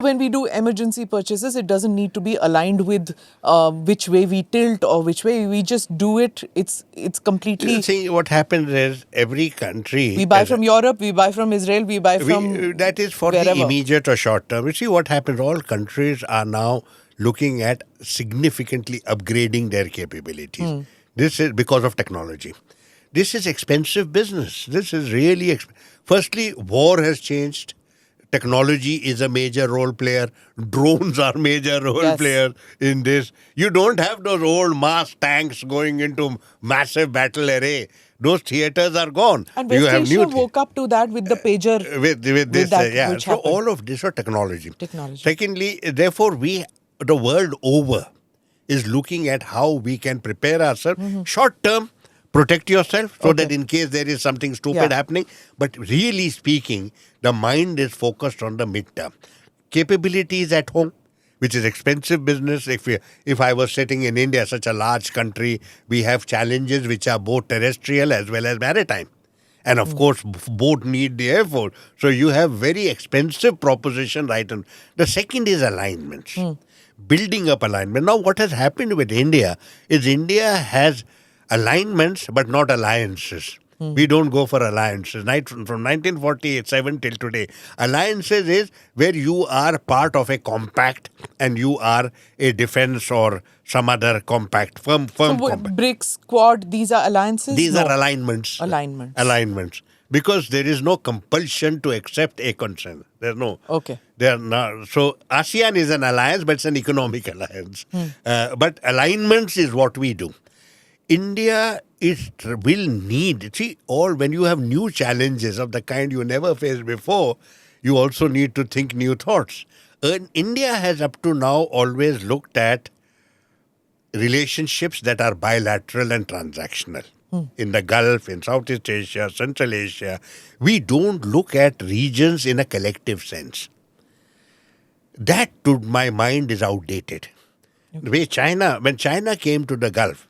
when we do emergency purchases, it doesn't need to be aligned with which way we tilt or which way we just do it. It's completely. See, what happens is every country. We buy from Europe, we buy from Israel, we buy from. That is for wherever. the immediate or short term. You see what happens. All countries are now looking at significantly upgrading their capabilities. This is because of technology. This is expensive business. This is really firstly, war has changed. Technology is a major role player. Drones are major role player in this. You don't have those old mass tanks going into massive battle array. Those theaters are gone. And West Asia woke up to that with the pager. With this, that, yeah. So all of this are technology. Technology. Secondly, therefore, the world over is looking at how we can prepare ourselves. Short term, protect yourself so that in case there is something stupid happening. But really speaking, the mind is focused on the midterm. Capabilities at home, which is expensive business. If I was sitting in India, such a large country, we have challenges which are both terrestrial as well as maritime. And of course, both need the effort. So you have very expensive proposition right on. The second is alignments. Building up alignment. Now what has happened with India is India has alignments but not alliances. We don't go for alliances. From 1947 till today, alliances is where you are part of a compact and you are a defense or some other compact, firm compact. BRICS, Quad, these are alliances? These are alignments. Alignments. Because there is no compulsion to accept a consent. There's no. Okay. There not. So ASEAN is an alliance, but it's an economic alliance. But alignments is what we do. India will need, when you have new challenges of the kind you never faced before, you also need to think new thoughts. India has up to now always looked at relationships that are bilateral and transactional. In the Gulf, in Southeast Asia, Central Asia, we don't look at regions in a collective sense. That, to my mind, is outdated. The way when China came to the Gulf,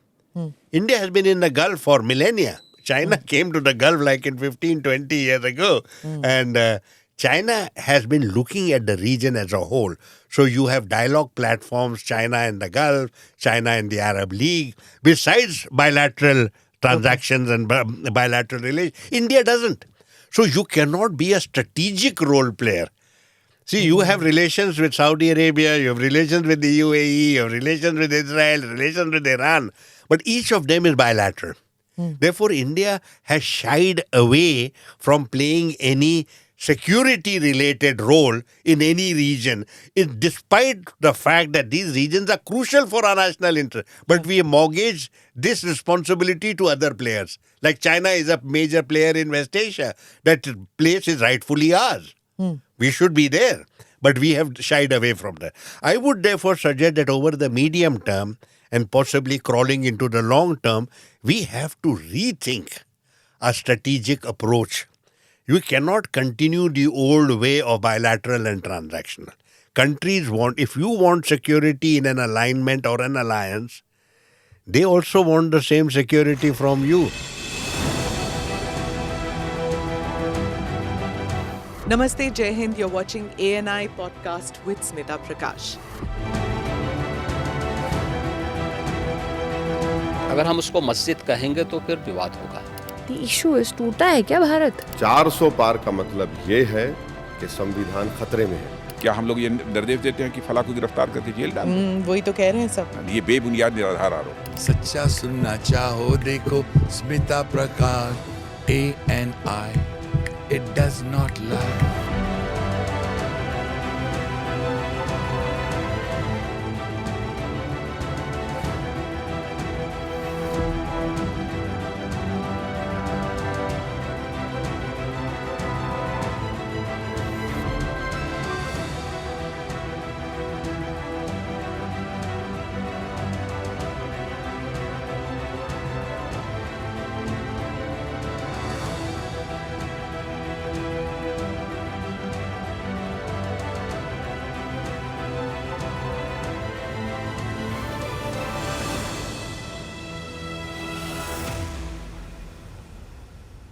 India has been in the Gulf for millennia. China came to the Gulf like in 15, 20 years ago. And China has been looking at the region as a whole. So you have dialogue platforms, China and the Gulf, China and the Arab League, besides bilateral transactions and bilateral relations. India doesn't. So you cannot be a strategic role player. See, you have relations with Saudi Arabia, you have relations with the UAE, you have relations with Israel, relations with Iran, but each of them is bilateral. Therefore, India has shied away from playing any security-related role in any region, despite the fact that these regions are crucial for our national interest. But we mortgage this responsibility to other players. Like China is a major player in West Asia. That place is rightfully ours. We should be there. But we have shied away from that. I would therefore suggest that over the medium term and possibly crawling into the long term, we have to rethink a strategic approach. You cannot continue the old way of bilateral and transactional. Countries if you want security in an alignment or an alliance, they also want the same security from you. Namaste, Jai Hind. You're watching ANI podcast with Smita Prakash. अगर हम उसको मस्जिद कहेंगे तो फिर विवाद होगा. The issue is टूटा है क्या भारत? 400 पार का मतलब ये है कि संविधान खतरे में है. क्या हम लोग ये निर्देश देते हैं कि फला को गिरफ्तार करके जेल डाल दें? वही तो कह रहे हैं सब. ये बेबुनियाद निराधार आरोप. सच्चा सुनना चाहो देखो स्मिता प्रकाश ANI. It does not lie.